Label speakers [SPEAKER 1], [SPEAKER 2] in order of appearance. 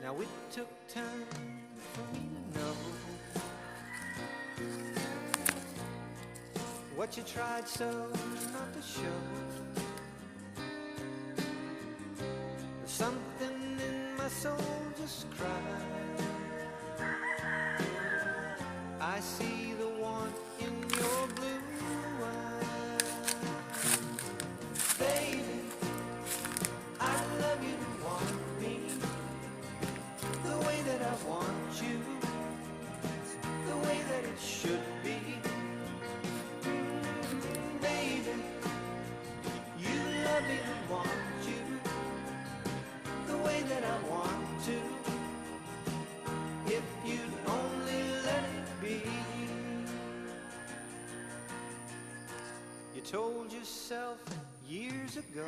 [SPEAKER 1] Now it took time for me to know what you tried so not to show. Something in my soul just cried. I see the one in your blue eyes. Baby, I love you to want me the way that I want you, the way that it should be. Baby, you love me to want you the way that I want to, if you'd only let it be. You told yourself years ago